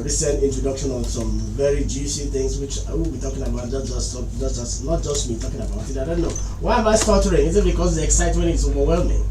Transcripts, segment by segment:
recent introduction on some very juicy things which I will be talking about. Not just me talking about it. I don't know. Why am I stuttering? Is it because the excitement is overwhelming?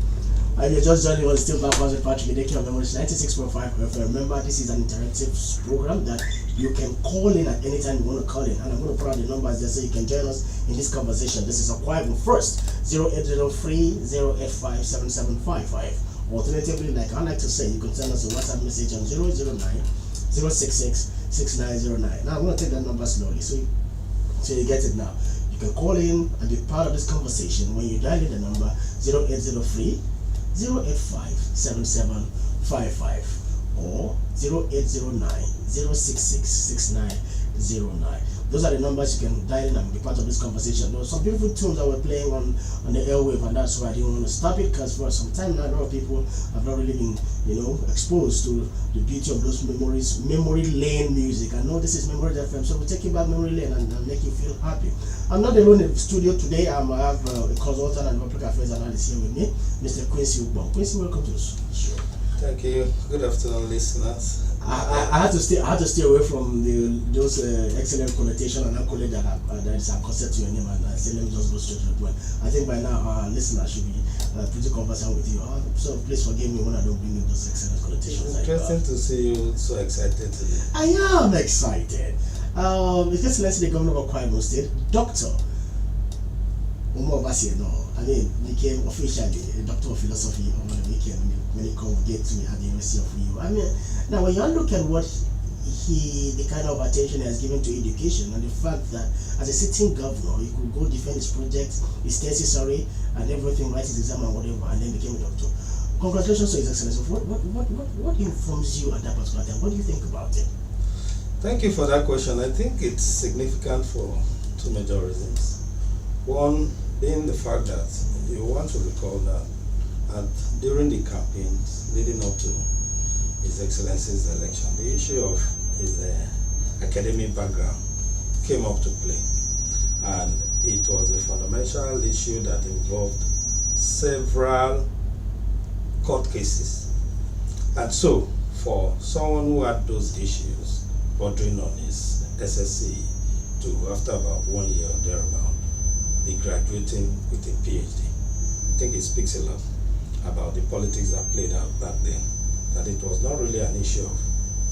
And you're just joining on Still Back with Patryk, Edeke on Memories 96.5 FM. Remember, this is an interactive program that you can call in at any time you want to call in. And I'm going to put out the numbers there so you can join us in this conversation. This is a quiet one. First, 0803-085-7755. Alternatively, like I like to say, you can send us a WhatsApp message on 009-066-6909. Now, I'm going to take that number slowly so you get it now. You can call in and be part of this conversation when you dial in the number 0803-085-7755 or 0809-066-6909. Those are the numbers you can dial in and be part of this conversation. There were some beautiful tunes that were playing on the airwave, and that's why I didn't want to stop it, because for some time now, a lot of people have not really been, exposed to the beauty of those memories, memory lane music. I know this is Memory FM, so we'll take you back memory lane and make you feel happy. I'm not alone in the studio today. I have a consultant and public affairs analyst here with me, Mr. Quincy Ubon. Quincy, welcome to the show. Thank you. Good afternoon, listeners. I had to stay away from those excellent connotation and accolade that is accosted to your name, and I say let me just go straight to the point. I think by now our listeners should be pretty conversant with you. So please forgive me when I don't bring in those excellent connotations. It's interesting to see you so excited today. I am excited. His Excellency the Governor of Kwara State, Dr. became officially a Doctor of Philosophy over the weekend when he congregated to me at the University of Rio. Now when you look at what the kind of attention he has given to education, and the fact that as a sitting governor, he could go defend his project, his thesis, and everything, write his exam and whatever, and then became a doctor. Congratulations to His Excellency. What informs you at that particular time? What do you think about it? Thank you for that question. I think it's significant for two major reasons. One being the fact that you want to recall that during the campaigns leading up to His Excellency's election, the issue of his academic background came up to play, and it was a fundamental issue that involved several court cases. And so for someone who had those issues bordering on his SSC to, after about 1 year or thereabout, be graduating with a PhD, I think it speaks a lot about the politics that played out back then, that it was not really an issue of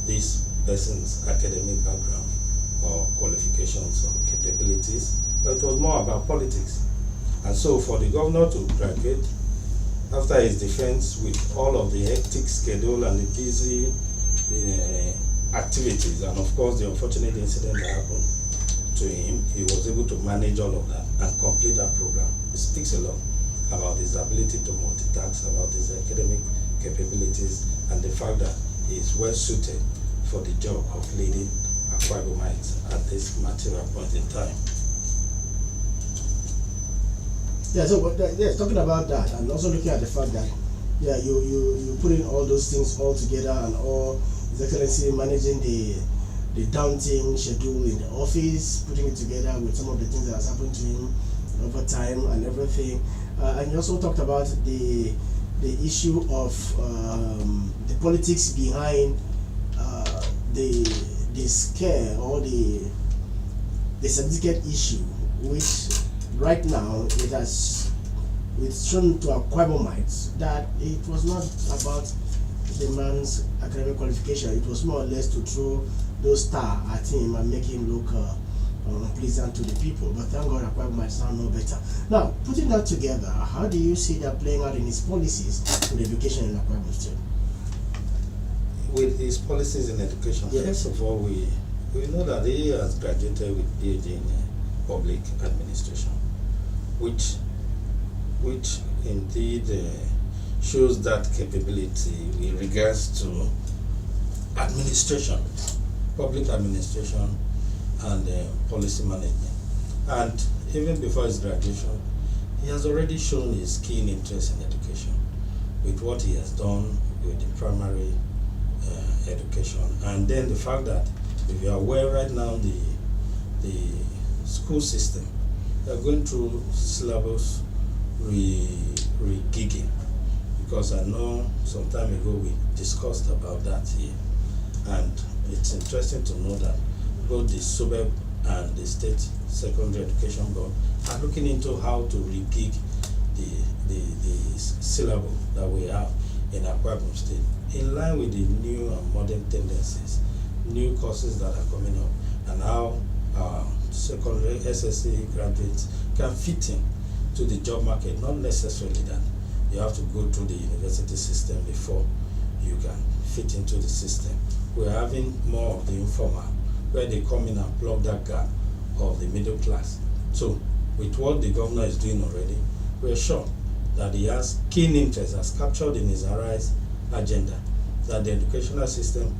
this person's academic background or qualifications or capabilities, but it was more about politics. And so for the governor to graduate after his defense with all of the hectic schedule and the busy activities, and of course the unfortunate incident that happened to him, he was able to manage all of that and complete that program. It speaks a lot about his ability to multitask, about his academic capabilities, and the fact that he is well suited for the job of leading Akwa Ibomites at this material point in time. Yeah, so talking about that, and also looking at the fact that you put in all those things all together, and all His Excellency managing the daunting schedule in the office, putting it together with some of the things that has happened to him over time and everything. And you also talked about the issue of the politics behind the scare or the certificate issue, which right now it's shown to Akwa Ibomites that it was not about the man's academic qualification. It was more or less to throw those stars at him and make him look unpleasant to the people. But thank God Akwa Ibomites now know better. Now, putting that together, how do you see that playing out in his policies with education in Akwa Ibom State? With his policies in education, yes. First of all, we know that he has graduated with PhD in public administration, which indeed shows that capability in regards to administration, public administration, and policy management. And even before his graduation, he has already shown his keen interest in education with what he has done with the primary education. And then the fact that, if you are aware right now, the school system, they are going through syllabus re-gigging, because I know some time ago we discussed about that here. And it's interesting to know that both the suburb and the state secondary education board are looking into how to rejig the syllable that we have in Akwa Ibom State in line with the new and modern tendencies, new courses that are coming up, and how secondary SSC graduates can fit in to the job market. Not necessarily that you have to go through the university system before you can fit into the system. We're having more of the informal, where they come in and plug that gap of the middle class. So with what the governor is doing already, we're sure that he has keen interest, as captured in his Arise agenda, that the educational system,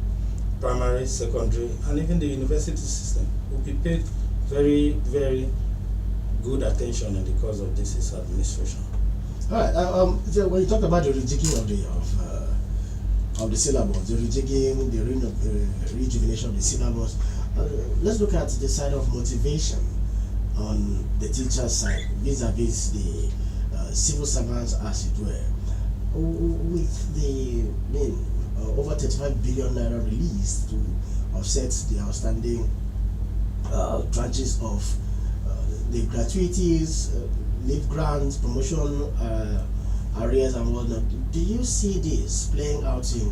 primary, secondary, and even the university system will be paid very, very good attention in the course of this administration. All right. So when you talk about the rejigging of the syllabus, the rejigging, the rejuvenation of the syllabus, let's look at the side of motivation on the teacher side vis-a-vis the civil servants, as it were. With the over 35 billion naira released to offset the outstanding tranches of the gratuities, leave grants, promotion arrears and whatnot, do you see this playing out in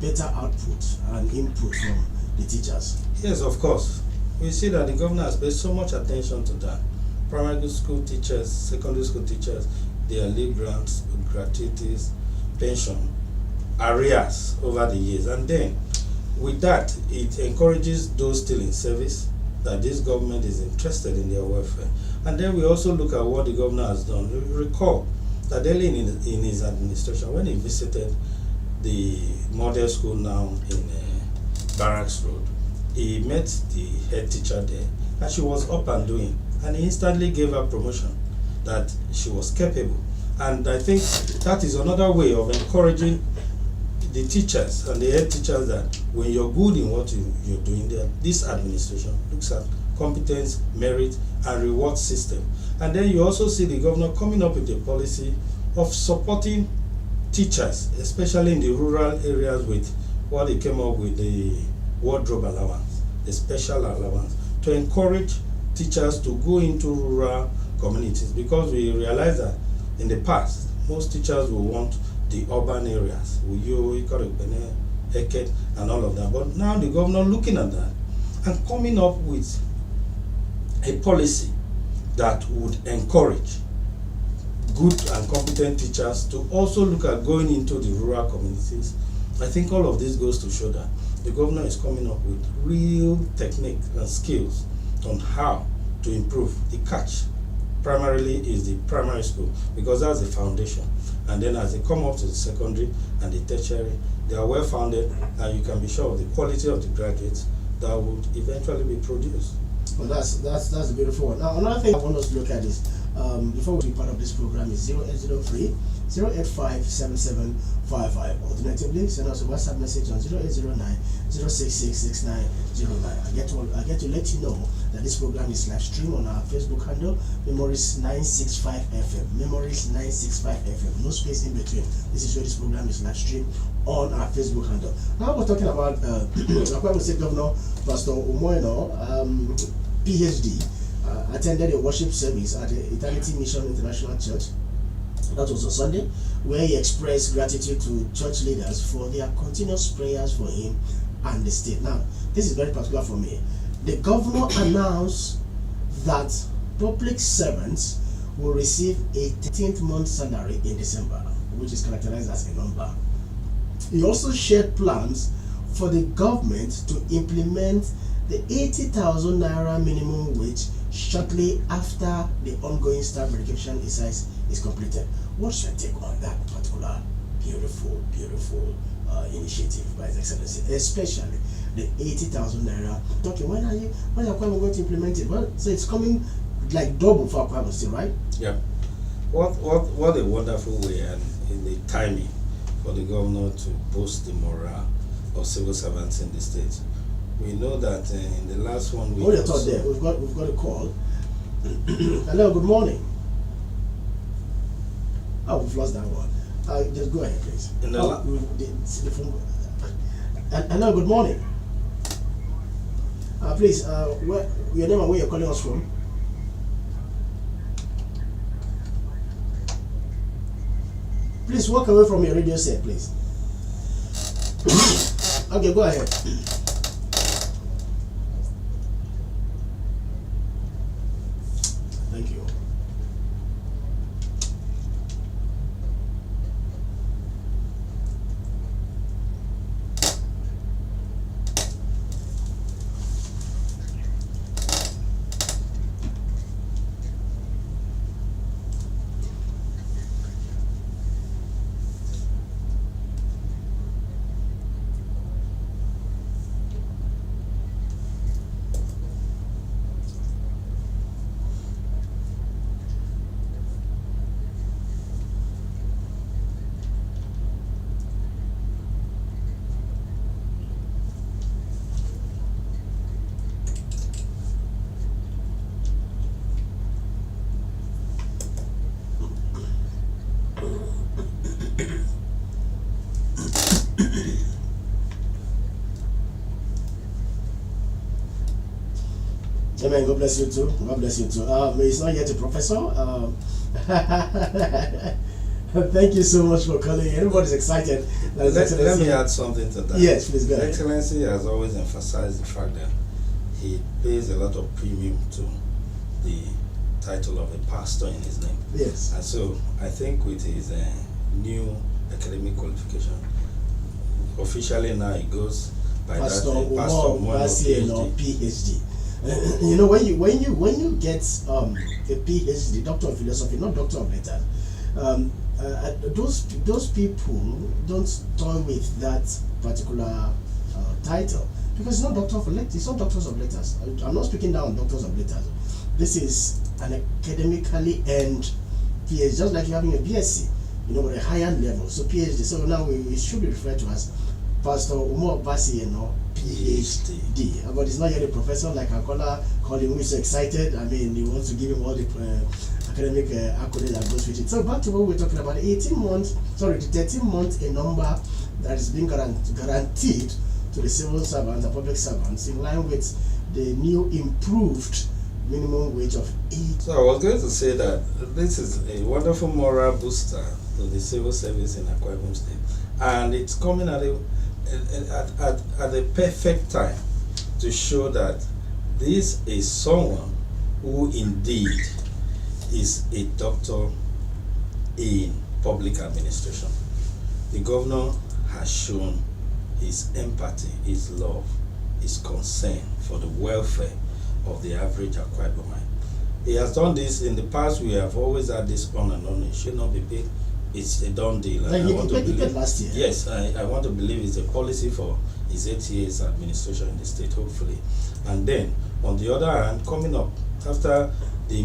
better output and input from the teachers? Yes, of course. We see that the governor has paid so much attention to that. Primary school teachers, secondary school teachers, their leave grants, gratuities, pension, arrears over the years. And then with that, it encourages those still in service that this government is interested in their welfare. And then we also look at what the governor has done. We recall that early in his administration, when he visited the model school now in Barracks Road, he met the head teacher there, and she was up and doing, and he instantly gave her promotion, that she was capable. And I think that is another way of encouraging the teachers and the head teachers that when you're good in what you're doing there, this administration looks at competence, merit, and reward system. And then you also see the governor coming up with a policy of supporting teachers, especially in the rural areas, with what he came up with, the wardrobe allowance, the special allowance, to encourage teachers to go into rural communities, because we realize that in the past, most teachers will want the urban areas, Edeke, and all of that. But now the governor looking at that and coming up with a policy that would encourage good and competent teachers to also look at going into the rural communities. I think all of this goes to show that the governor is coming up with real technique and skills on how to improve. The catch primarily is the primary school, because that's the foundation. And then as they come up to the secondary and the tertiary, they are well founded, and you can be sure of the quality of the graduates that would eventually be produced. Well, that's a beautiful one. Now, another thing I want us to look at is, before we be part of this program, is 0803 085 7755. Alternatively, send us a WhatsApp message on 0809 066 6909. I get to let you know that this program is live streamed on our Facebook handle, Memories 965 FM. Memories 965 FM. No space in between. This is where this program is live streamed on our Facebook handle. Now we're talking about Akwa Ibom State Governor Pastor Umoeno, PhD, attended a worship service at the Eternity Mission International Church. That was on Sunday, where he expressed gratitude to church leaders for their continuous prayers for him and the state. Now, this is very particular for me. The governor announced that public servants will receive a 13th month salary in December, which is characterized as a number. He also shared plans for the government to implement the 80,000 naira minimum wage shortly after the ongoing staff verification exercise is completed. What's your take on that particular beautiful initiative by His Excellency, especially the 80,000 naira? Talking, when are you going to implement it? Well, so it's coming like double for Akwa Ibom State, right? Yeah. What a wonderful way and in the timing for the governor to boost the morale of civil servants in the state. We know that in the last 1 week. Hold your thought there. We've got a call. Hello, good morning. Oh, we've lost that one. Just go ahead, please. Hello, good morning. Please, your name and where you're calling us from? Please walk away from your radio set, please. Okay, go ahead. Thank you. Amen. God bless you too. God bless you too. It's not yet a professor. Thank you so much for calling. Everybody's excited. Let me add something to that. Yes, please go ahead. Excellency has always emphasized the fact that he pays a lot of premium to the title of a pastor in his name. Yes. And so I think with his new academic qualification, officially now he goes by Pastor that Pastor Umar PhD. You know, when you get a PhD, Doctor of Philosophy, not Doctor of Letters, those people don't toy with that particular title, because it's not Doctor of Letters. It's not Doctors of Letters. I'm not speaking down on Doctors of Letters. This is an academically earned PhD, just like you're having a BSc, you know, with a higher level. So PhD. So now it should be referred to as Pastor Umar Basi, you know, PhD. But it's not yet a professor like Akola called him, who is so excited. I mean, he wants to give him all the academic accolades that goes with it. So back to what we're talking about, the 13 months, a number that is being guaranteed to the civil servants and public servants in line with the new improved minimum wage of 8. So I was going to say that this is a wonderful moral booster to the civil service in Akwa Ibom State, and it's coming at the perfect time to show that this is someone who indeed is a doctor in public administration. The governor has shown his empathy, his love, his concern for the welfare of the average Akwa Ibomite. He has done this in the past. We have always had this on and on. It should not be paid. It's a done deal. Like he paid last year. Yes, I want to believe it's a policy for his 8 years administration in the state, hopefully. And then, on the other hand, coming up after the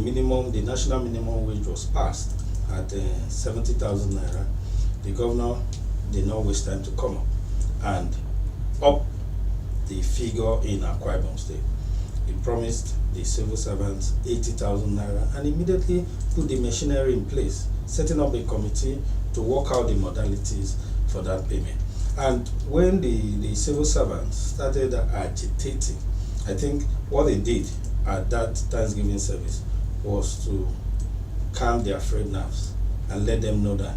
national minimum wage was passed at 70,000 naira, the governor did not waste time to come up and up the figure in Akwa Ibom State. He promised the civil servants 80,000 naira and immediately put the machinery in place, setting up a committee to work out the modalities for that payment. And when the civil servants started agitating, I think what they did at that Thanksgiving service was to calm their frayed nerves and let them know that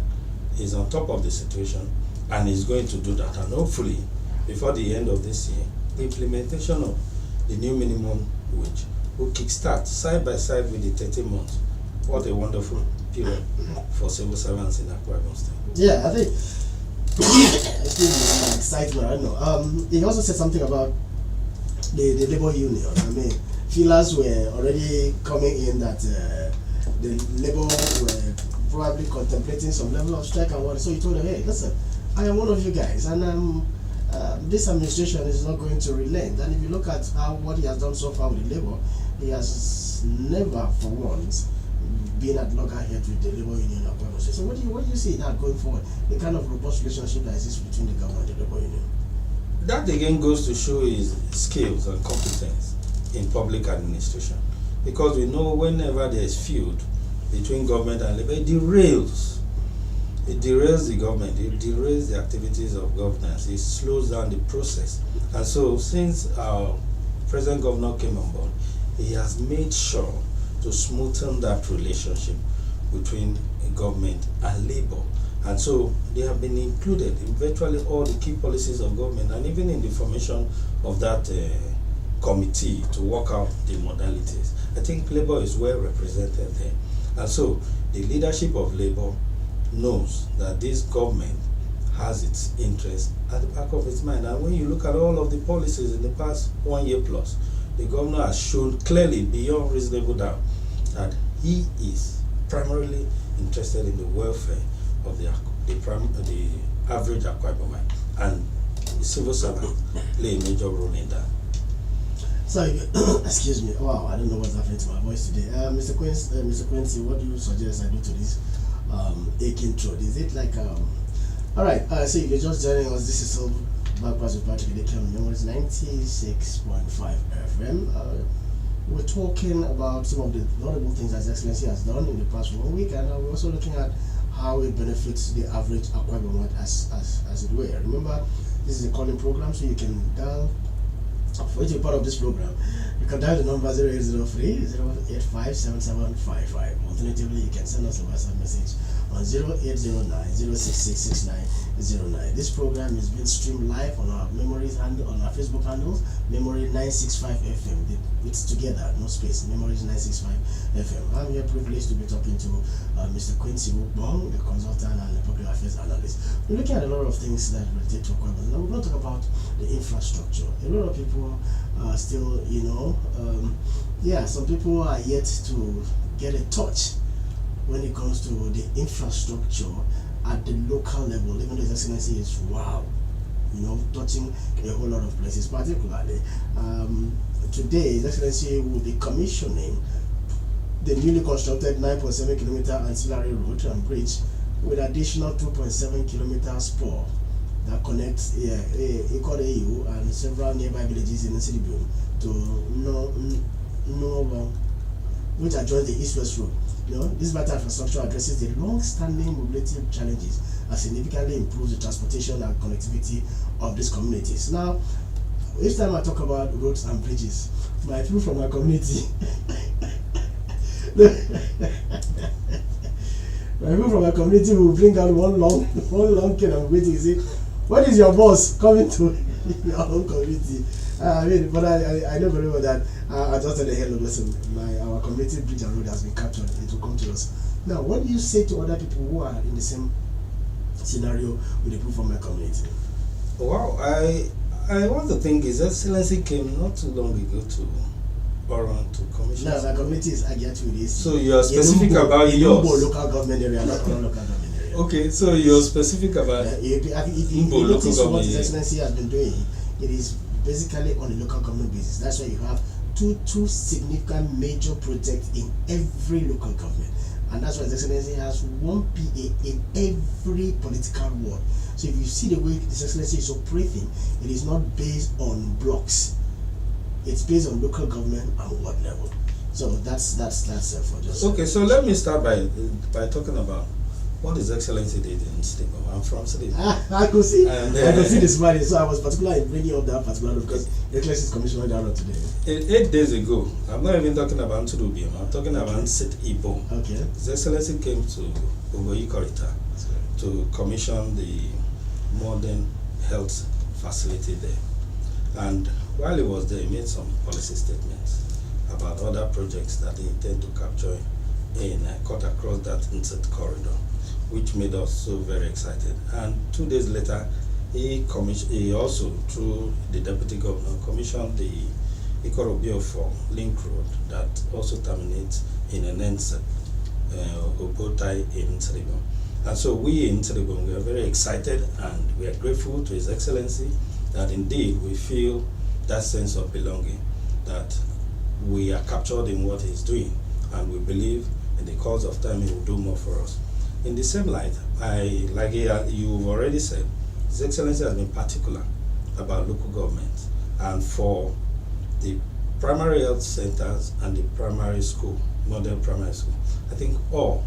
he's on top of the situation and he's going to do that. And hopefully, before the end of this year, the implementation of the new minimum wage will kickstart side by side with the 13 months. What a wonderful period for civil servants in Akwa Ibom State. Yeah, I think it's excitement. I don't know. He also said something about the labor union. I mean, feelers were already coming in that the labor were probably contemplating some level of strike and what. So he told them, hey, listen, I am one of you guys, and this administration is not going to relent. And if you look at what he has done so far with the labor, he has never for once been at loggerheads with the labor union of Akwa Ibom State. So what do you see that going forward, the kind of robust relationship that exists between the government and the labor union? That again goes to show his skills and competence in public administration, because we know whenever there is feud between government and labor, it derails it derails the government, it derails the activities of governance, it slows down the process. And so since our present governor came on board, he has made sure to smoothen that relationship between government and labor. And so they have been included in virtually all the key policies of government, and even in the formation of that committee to work out the modalities. I think labor is well represented there. And so the leadership of labor knows that this government has its interest at the back of its mind. And when you look at all of the policies in the past 1 year plus, the governor has shown clearly beyond reasonable doubt that he is primarily interested in the welfare of the average Akwa Ibomite, and the civil servant play a major role in that. So, excuse me. Wow, I don't know what's happening to my voice today. Mr. Quincy, what do you suggest I do to this aching throat? Is it like all right? So if you're just joining us, this is still Backwards with Patryk. Edeke on Memories 96.5 FM. We're talking about some of the notable things that His Excellency has done in the past 1 week, and we're also looking at how it benefits the average Akwa Ibomite as it were. Remember, this is a calling program, so you can dial. For you to be part of this program, you can dial the number 0803 085 7755. Alternatively, you can send us a WhatsApp message on 0809 066 6909. This program is being streamed live on our Memories handle, on our Facebook handles, Memory 965 FM. It's together, no space. Memories 965 FM. I'm here privileged to be talking to Mr. Quincy Wukbong, the consultant and the public affairs analyst. We're looking at a lot of things that relate to Akwa Ibom. Now we're going to talk about the infrastructure. A lot of people are still, some people are yet to get a touch when it comes to the infrastructure at the local level. Even though His Excellency is touching a whole lot of places. Particularly today, His Excellency will be commissioning the newly constructed 9.7 kilometer ancillary road and bridge with additional 2.7 kilometer spur that connects Enquiry and several nearby villages in Newsroom to Newsroom, which adjoins the East-West Road. This vital infrastructure addresses the long-standing mobility challenges and significantly improves the transportation and connectivity of these communities. Now, each time I talk about roads and bridges, my people from my community, my people from my community will bring out one long cane and waiting. Say, when is your boss coming to your own community? But I know very well that I just said, hey, look, listen, our community bridge and road has been captured. It will come to us. Now, what do you say to other people who are in the same scenario with the people from my community? Wow, I want to think His Excellency came not too long ago to Oran to commission. No, my community is Agiatu. So you are specific about yours. Local government area, not Oran local government area. Okay, so you're specific about if you notice what His Excellency has been doing, it is basically on a local government basis. That's why you have two significant major projects in every local government, and that's why His Excellency has one PA in every political ward. So if you see the way His Excellency is operating, it is not based on blocks. It's based on local government and ward level. So that's for just. Okay, so let me start by talking about what His Excellency did in Stephen. I'm from Stephen. I could see this morning, so I was particularly bringing up that particular because the Excellency is commissioning that road today. 8 days ago, I'm not even talking about Nturubium, I'm talking about Sit Ibo. Okay. His Excellency came to Ogoyi Korita to commission the modern health facility there. And while he was there, he made some policy statements about other projects that he intend to capture in cut across that insect corridor, which made us so very excited. And 2 days later, he also, through the deputy governor, commissioned the Ikorobio for Link Road that also terminates in an insect Obotai in Nseribon. And so we in Nseribon, we are very excited and we are grateful to His Excellency that indeed we feel that sense of belonging, that we are captured in what he's doing, and we believe in the course of time he will do more for us. In the same light, you've already said, His Excellency has been particular about local government, and for the primary health centers and the primary school, modern primary school, I think all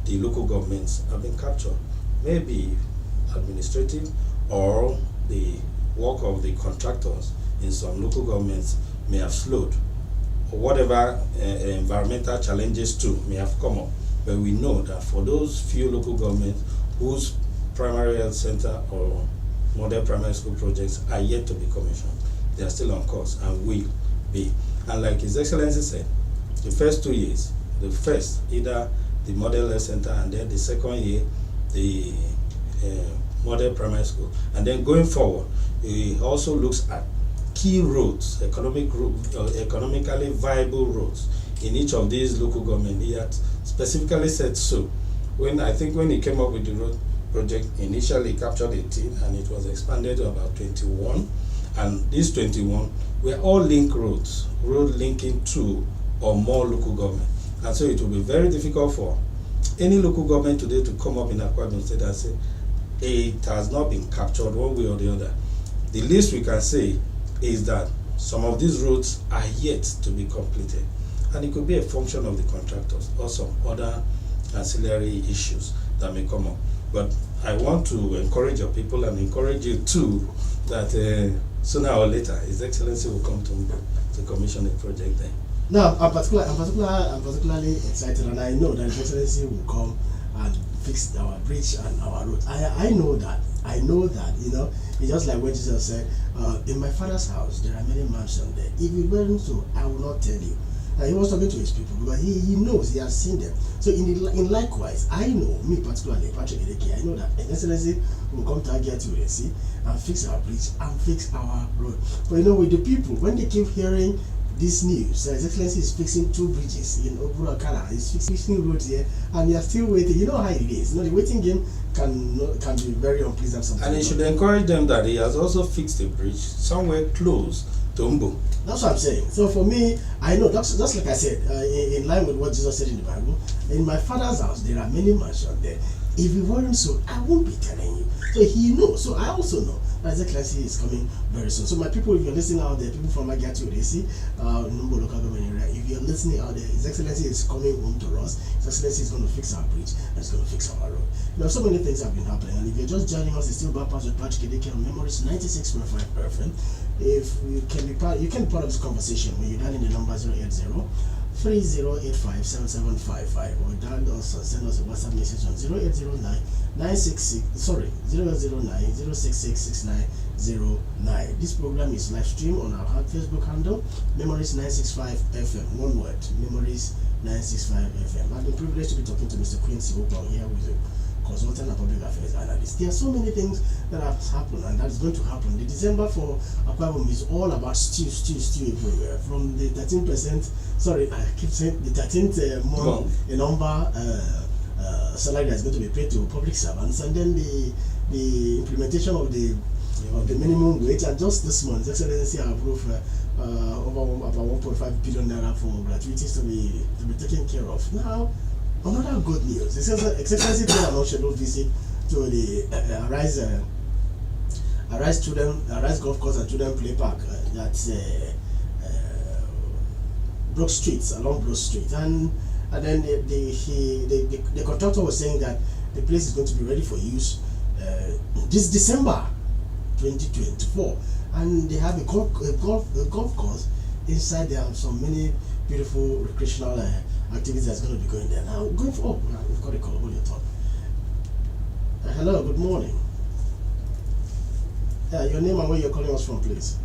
the local governments have been captured. maybe administrative, or the work of the contractors in some local governments may have slowed, or whatever environmental challenges too may have come up. But we know that for those few local governments whose primary health center or model primary school projects are yet to be commissioned, they are still on course and will be. And like His Excellency said, the first 2 years, the first either the model health center, and then the second year the model primary school, and then going forward he also looks at key roads, economically viable roads in each of these local government. He had specifically said so when he came up with the road project. Initially captured 18 and it was expanded to about 21, and these 21 were all link roads, road linking 2 or more local government. And so it will be very difficult for any local government today to come up in Akwa Ibom State and say it has not been captured one way or the other. The least we can say is that some of these roads are yet to be completed, and it could be a function of the contractors or some other ancillary issues that may come up. But I want to encourage your people and encourage you too that sooner or later His Excellency will come to commission a project there. Now, I'm particularly excited, and I know that His Excellency will come and fix our bridge and our road. I know that. It's just like what Jesus said, in my Father's house there are many mansions there. If it weren't so, I will not tell you. He was talking to his people because he knows, he has seen them. So in likewise, I know, me particularly, Patryk Edeke, I know that His Excellency will come to Agia to see and fix our bridge and fix our road. But with the people, when they keep hearing this news, His Excellency is fixing 2 bridges in Oburakara, he's fixing roads here, and they are still waiting. You know how it is. The waiting game can be very unpleasant sometimes. And he should encourage them that he has also fixed a bridge somewhere close to Umbo. That's what I'm saying. So for me, I know that's like I said, in line with what Jesus said in the Bible. In my Father's house there are many mansions there. If it weren't so, I won't be telling you. So he knows. So I also know that His Excellency is coming very soon. So my people, if you're listening out there, people from Agia to Numbo local government area, if you're listening out there, His Excellency is coming home to us. His Excellency is going to fix our bridge and it's going to fix our road. So many things have been happening, and if you're just joining us, it's still Bypass with Patryk Edeke on Memories 96.5 FM. If you can be part of this conversation when you dial in the number 080 3085-7755, or dial us and send us a WhatsApp message on 0809-066-6909. This program is live stream on our Facebook handle, Memories 965 FM. One word, Memories 965 FM. I've been privileged to be talking to Mr. Quincy Opa here with you, consultant and public affairs analyst. There are so many things that have happened and that's going to happen. The December for Akwa Ibom is all about stew everywhere. From the 13%, I keep saying the 13th month, a number salary that's going to be paid to public servants, and then the implementation of the minimum wage. And just this month, His Excellency approved over about 1.5 billion naira for gratuities to be taken care of. Now, another good news. His Excellency paid an unscheduled visit to the Arise Golf Course and Children Play Park that's Brook Street, along Brook Street, and then the contractor was saying that the place is going to be ready for use this December 2024, and they have a golf course inside. There are so many beautiful recreational activities that's going to be going there. Now, going for we've got a call. Hold your thought. Hello, good morning. Your name and where you're calling us from, please.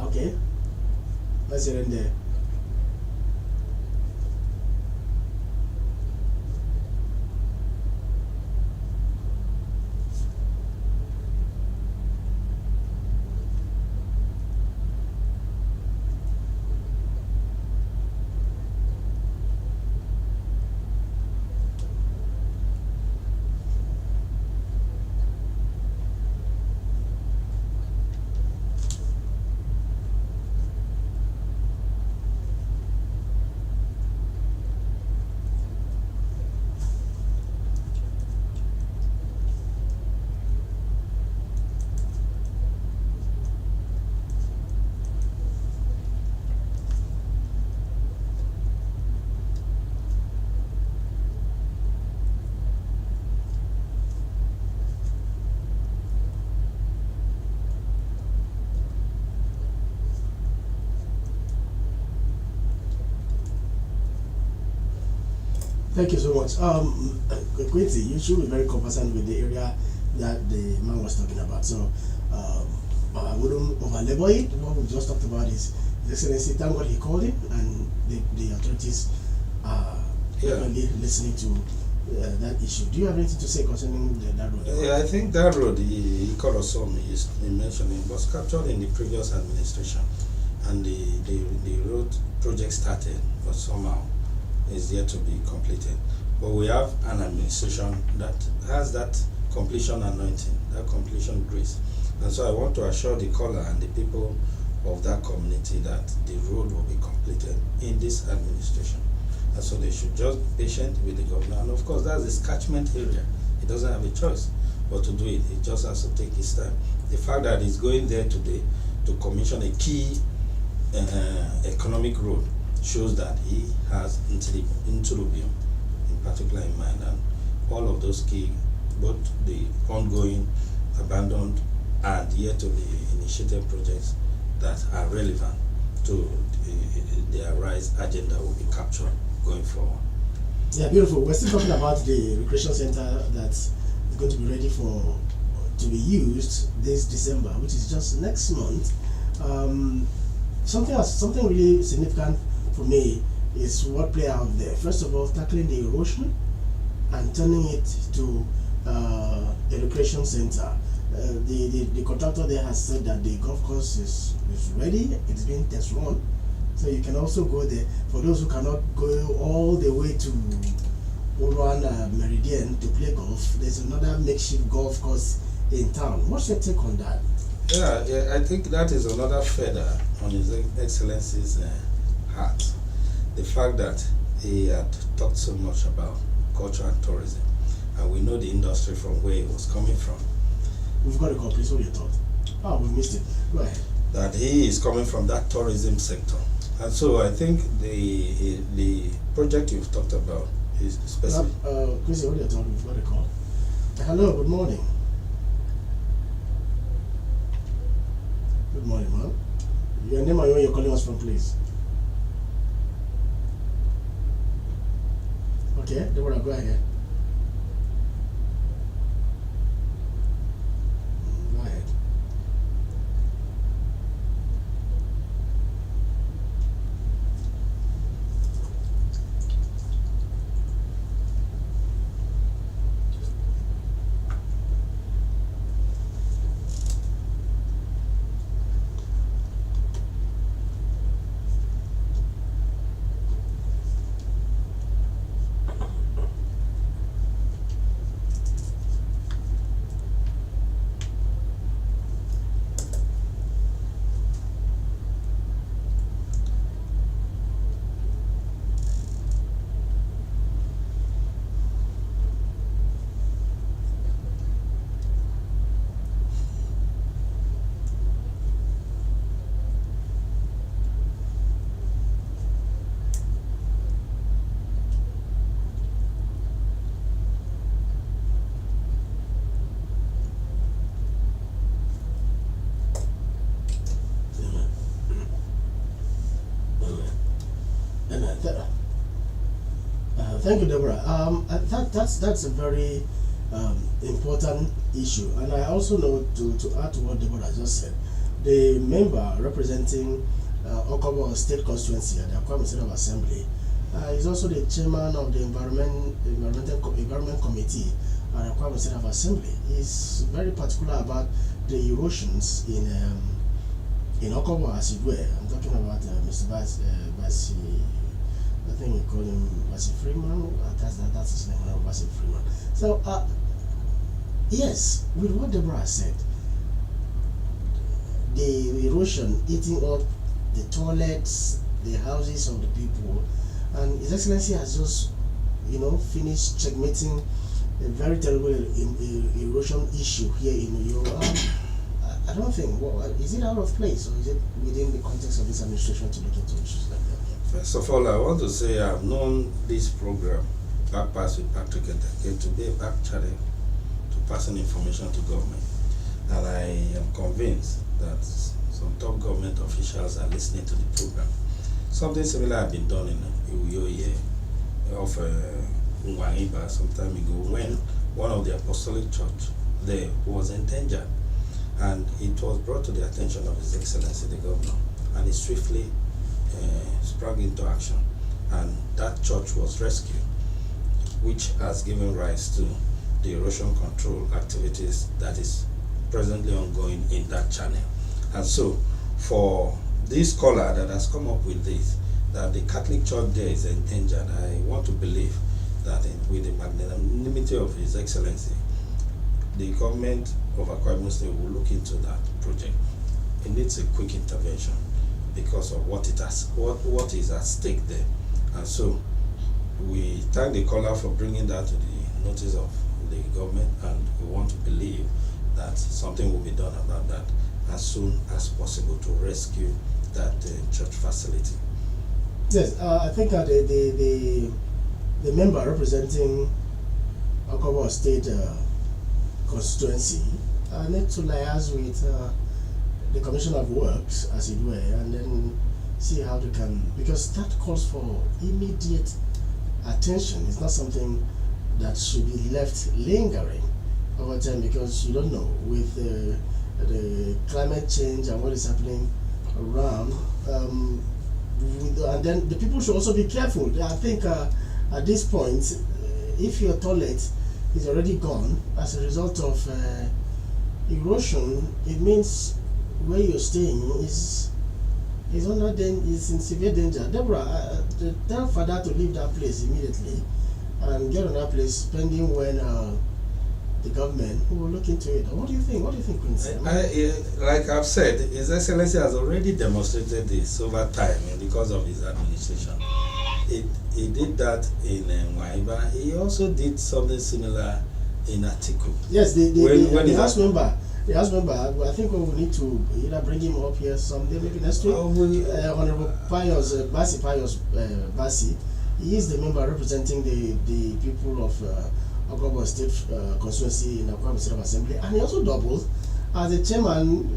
Okay. Let's get in there. Thank you so much. Quincy, you should be very conversant with the area that the man was talking about. So I wouldn't overlabor it. What we just talked about is His Excellency, thank God he called it, and the authorities are definitely listening to that issue. Do you have anything to say concerning that road? Yeah, I think that road he called us on, he mentioned it was captured in the previous administration, and the road project started, but somehow is yet to be completed. But we have an administration that has that completion anointing, that completion grace. And so I want to assure the caller and the people of that community that the road will be completed in this administration. And so they should just be patient with the governor. And of course, that's his catchment area. He doesn't have a choice but to do it. He just has to take his time. The fact that he's going there today to commission a key economic road shows that he has Newsroom in particular in mind, and all of those key, both the ongoing, abandoned, and yet to be initiated projects that are relevant to the Arise agenda will be captured going forward. Yeah, beautiful. We're still talking about the recreation center that's going to be ready to be used this December, which is just next month. Something really significant for me is what play out there. First of all, tackling the erosion and turning it to a recreation center. The contractor there has said that the golf course is ready. It's being test run, so you can also go there. For those who cannot go all the way to Oran Meridian to play golf, there's another makeshift golf course in town. What's your take on that? Yeah, I think that is another feather on His Excellency's heart. The fact that he had talked so much about culture and tourism, and we know the industry from where it was coming from. We've got a call, please. What your thought? Oh, we missed it. Go ahead. That he is coming from that tourism sector, and so I think the project you've talked about is specific. Chris, what your thought? We've got a call. Hello. Good morning. Good morning, ma'am. Your name and where you're calling us from, please. Okay, Deborah, go ahead. Go ahead. Thank you, Deborah. That's a very important issue, and I also know to add to what Deborah just said, the member representing Okobo State Constituency at the Akwa State Assembly is also the chairman of the Environment Committee at the Akwa State Assembly. He's very particular about the erosions in Okobo, as it were. I'm talking about Mr. Basi. I think we call him Basi Freeman. That's his name, Basi Freeman. So, yes, with what Deborah said, the erosion eating up the toilets, the houses of the people, and His Excellency has just, finished checkmating a very terrible erosion issue here in New York. I don't think, is it out of place, or is it within the context of this administration to look into issues like that? First of all, I want to say I've known this program, Backpass with Patryk and Edeke, to be a back channel to passing information to government. And I am convinced that some top government officials are listening to the program. Something similar has been done in Uyo here of Nwaiba some time ago when one of the apostolic church there was endangered, and it was brought to the attention of His Excellency the Governor, and he swiftly sprang into action, and that church was rescued, which has given rise to the erosion control activities that is presently ongoing in that channel. And so, for this scholar that has come up with this, that the Catholic Church there is endangered, I want to believe that with the magnanimity of His Excellency, the government of Akwa Ibom State will look into that project. It needs a quick intervention because of what is at stake there. And so, we thank the caller for bringing that to the notice of the government, and we want to believe that something will be done about that as soon as possible to rescue that church facility. Yes, I think the member representing Akwa Ibom State constituency need to liaise with the Commission of Works, as it were, and then see how they can, because that calls for immediate attention. It's not something that should be left lingering over time, because you don't know with the climate change and what is happening around. And then the people should also be careful. I think at this point, if your toilet is already gone as a result of erosion, it means where you're staying is in severe danger. Deborah, tell Father to leave that place immediately and get another place pending when the government will look into it. What do you think? What do you think, Quincy? Like I've said, His Excellency has already demonstrated this over time because of his administration. He did that in Nwaiba. He also did something similar in Atiku. Yes, the House member, I think we will need to either bring him up here someday, maybe next week. Honorable Pius Basi, he is the member representing the people of Akwa Ibom State constituency in Akwa Ibom State Assembly, and he also doubles as the chairman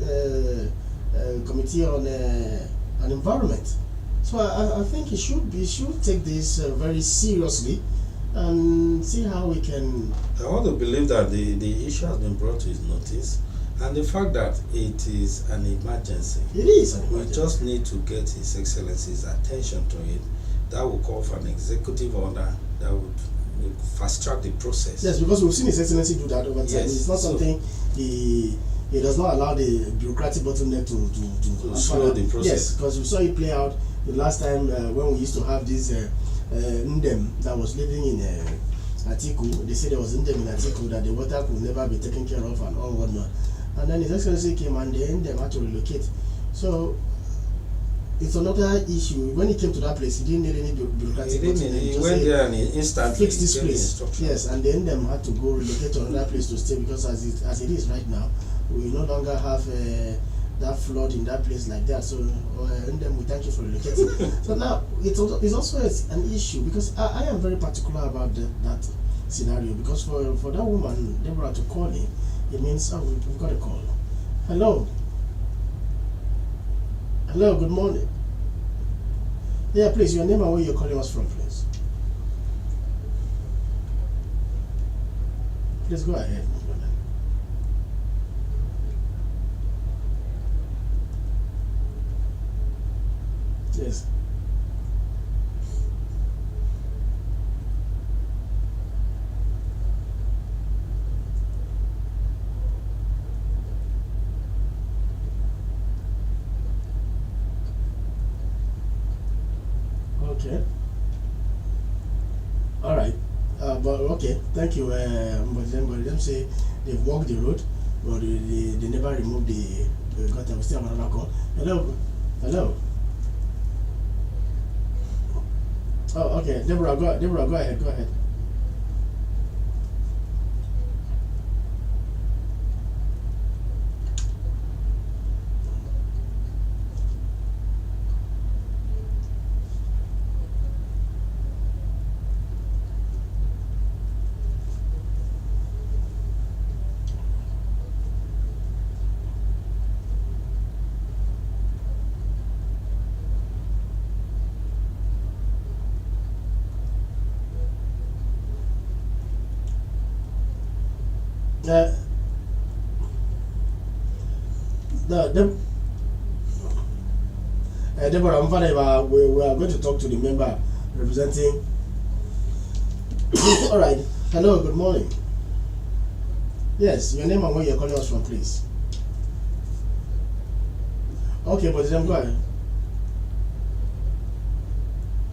committee on environment. So I think he should take this very seriously and see how we can. I want to believe that the issue has been brought to his notice, and the fact that it is an emergency. It is an emergency. We just need to get His Excellency's attention to it. That will call for an executive order that would fast track the process. Yes, because we've seen His Excellency do that over time. Yes. It's not something he does not allow the bureaucratic bottleneck to slow the process. Yes, because we saw it play out the last time when we used to have this Ndem that was living in Atiku. They said there was Ndem in Atiku that the water could never be taken care of and all whatnot. And then His Excellency came and the Ndem had to relocate. So it's another issue. When he came to that place, he didn't need any bureaucratic bottleneck. He went there and he instantly fixed this place. Yes, and then them had to go relocate to another place to stay, because as it is right now, we no longer have that flood in that place like that. So and then we thank you for relocating. So now it's also an issue, because I am very particular about that scenario, because for that woman Deborah to call him, it means we've got a call. Hello, good morning. Yeah, please, your name and where you're calling us from, please. Please go ahead. Yes. Okay. All right. But okay, thank you. But them say they've walked the road, but they never removed the gutter. We still have another call. Hello. Oh, okay. Deborah, go ahead. Uh, Deborah, we are going to talk to the member representing. All right. Hello. Good morning. Yes, your name and where you're calling us from, please. Okay, but then go ahead.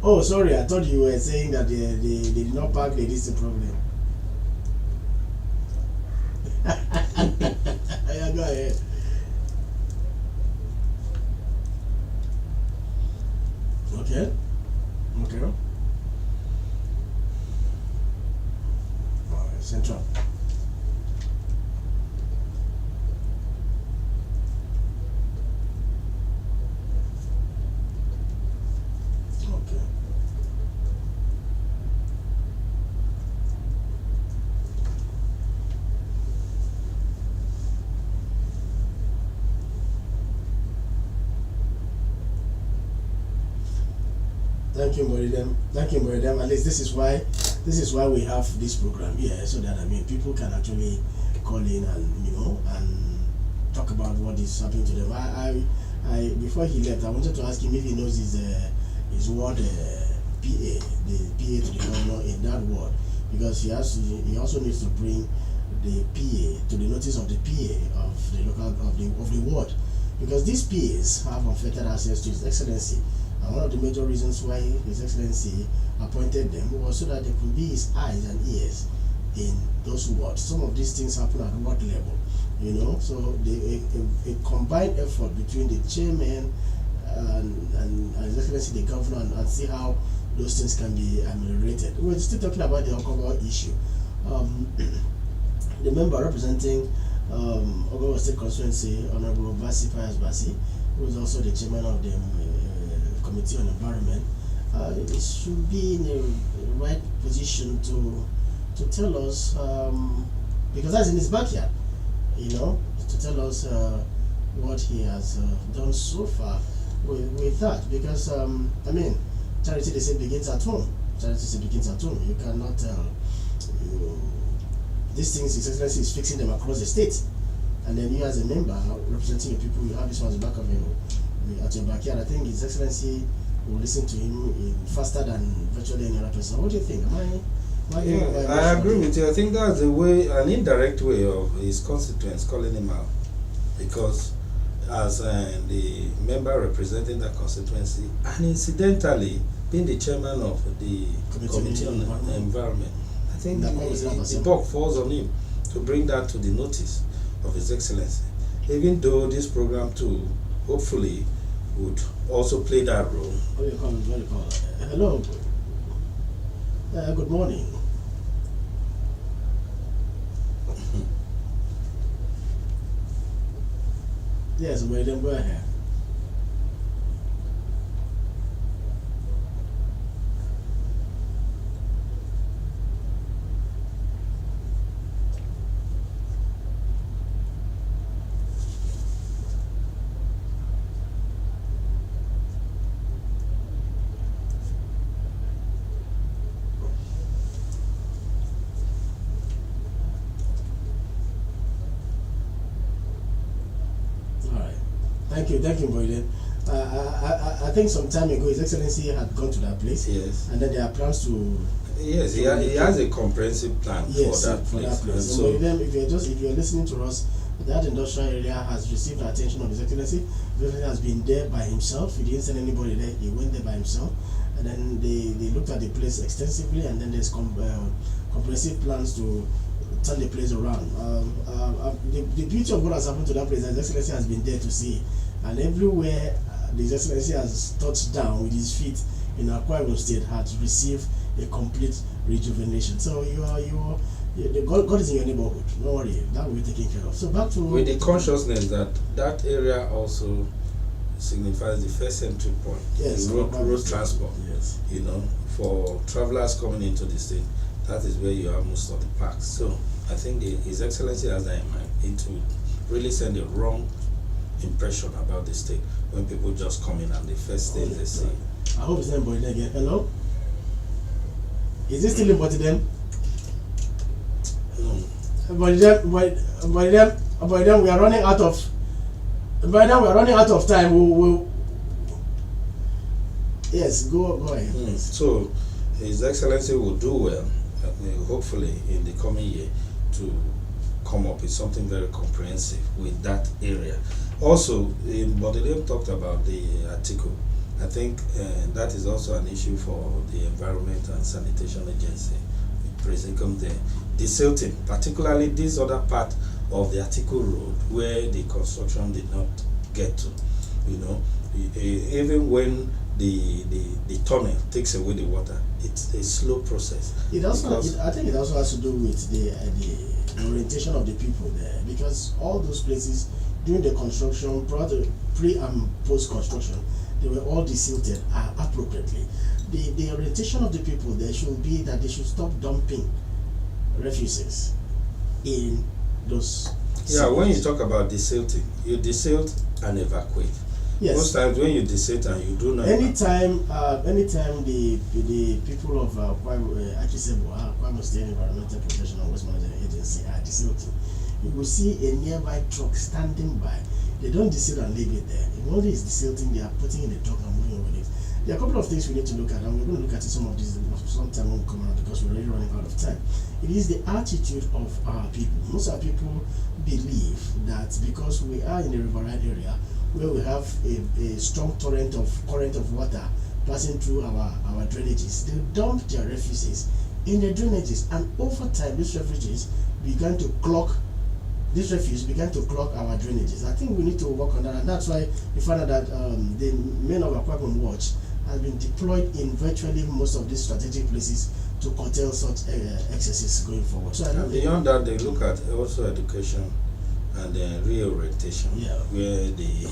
Oh, sorry. I thought you were saying that they did not park the distance problem. Yeah, go ahead. Okay. Okay. All right, Central. Okay. Thank you, Moridem. Thank you, Moridem. At least this is why we have this program here, so that people can actually call in and and talk about what is happening to them. I before he left, I wanted to ask him if he knows his ward PA, the PA to the governor in that ward, because he also needs to bring the PA to the notice of the PA of the local of the ward, because these PAs have unfettered access to His Excellency. And one of the major reasons why His Excellency appointed them was so that they could be his eyes and ears in those wards. Some of these things happen at ward level, so a combined effort between the chairman and His Excellency the governor and see how those things can be ameliorated. We're still talking about the alcohol issue. The member representing Ogogo State Constituency, Honorable Basi Pius Basi, who is also the chairman of the Committee on Environment, it should be in the right position to tell us, because that's in his backyard, to tell us what he has done so far with that. Because charity, they say, begins at home. Charity say begins at home. You cannot these things His Excellency is fixing them across the state, and then you as a member representing your people, you have this one at the back of you. At your backyard. I think His Excellency will listen to him faster than virtually any other person. What do you think? I agree with you. I think that's an indirect way of his constituents calling him out, because as the member representing that constituency, and incidentally being the chairman of the Committee on Environment, I think the buck falls on him to bring that to the notice of His Excellency. Even though this program too, hopefully, would also play that role. What do you call it? Hello. Good morning. Yes, madam, go ahead. Thank you, Boyden. I think some time ago His Excellency had gone to that place. Yes. And then there are plans to. Yes, he has a comprehensive plan for that place. So if you're listening to us, that industrial area has received the attention of His Excellency. His Excellency has been there by himself. He didn't send anybody there. He went there by himself, and then they looked at the place extensively, and then there's comprehensive plans to turn the place around. The beauty of what has happened to that place, His Excellency has been there to see, and everywhere His Excellency has touched down with his feet in Akwa Ibom State has received a complete rejuvenation. So God is in your neighborhood. Don't worry, that will be taken care of. So back to with the consciousness that that area also signifies the first entry point. Yes, road transport. Yes. For travelers coming into the state, that is where you have most of the parks. So I think His Excellency has that in mind. It will really send a wrong impression about the state when people just come in and the first thing they see. I hope it's not Boyd again. Hello? Is it still in Boyd then? No. by then we are running out of. By now we are running out of time. Yes, go ahead. So, His Excellency will do well, hopefully in the coming year, to come up with something very comprehensive with that area. Also, Bodilem talked about the article. I think that is also an issue for the Environment and Sanitation Agency, President there. The silting, particularly this other part of the Article Road where the construction did not get to, even when the tunnel takes away the water, it's a slow process. I think it also has to do with the orientation of the people there, because all those places during the construction, pre and post construction, they were all desilted appropriately. The orientation of the people there should be that they should stop dumping refuses in those. Yeah, when you talk about desilting, you desilt and evacuate. Yes. Most times when you desilt and you do not. Anytime the people of Kwamo State Environmental Protection and Waste Management Agency are desilting, you will see a nearby truck standing by. They don't desilt and leave it there. If only it's desilting, they are putting in the truck and moving with it. There are a couple of things we need to look at, and we're going to look at some of these sometime when we come around, because we're already running out of time. It is the attitude of our people. Most of our people believe that because we are in a riverine area where we have a strong current of water passing through our drainages, they dump their refuges in the drainages, and over time these refuges began to clog. This refuse began to clog our drainages. I think we need to work on that, and that's why we found out that the men of Aquarium Watch has been deployed in virtually most of these strategic places to curtail such excesses going forward. So beyond that, they look at also education and reorientation, where the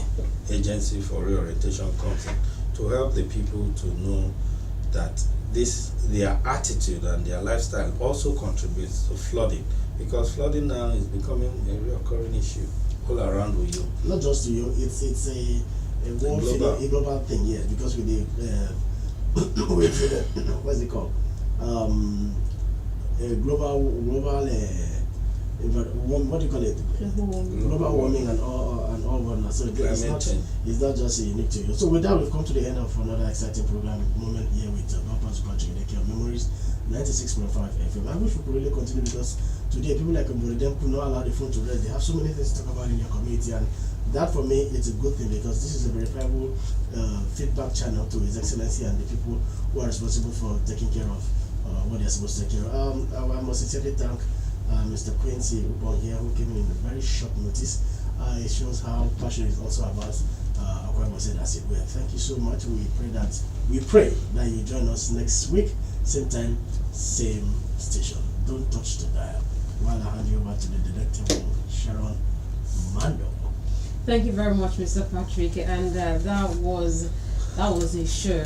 agency for reorientation comes in to help the people to know that their attitude and their lifestyle also contributes to flooding, because flooding now is becoming a recurring issue all around with you. Not just to you, it's a global thing, yes, because with the what's it called? Global what do you call it? Global warming and all whatnot. So it's not just unique to you. So with that, we've come to the end of another exciting program moment here with Patryk, Edeke of Memories 96.5 FM. I wish we could really continue, because today people like Bodilem could not allow the phone to rest. They have so many things to talk about in your community, and that for me it's a good thing, because this is a verifiable feedback channel to His Excellency and the people who are responsible for taking care of what they're supposed to take care of. I must sincerely thank Mr. Quincy Upon here, who came in very short notice. It shows how passionate is also about Aquarium State as it were. Thank you so much. We pray that you join us next week, same time, same station. Don't touch the dial. While I hand you over to the delectable Sharon Mando. Thank you very much, Mr. Patryk, and that was a show.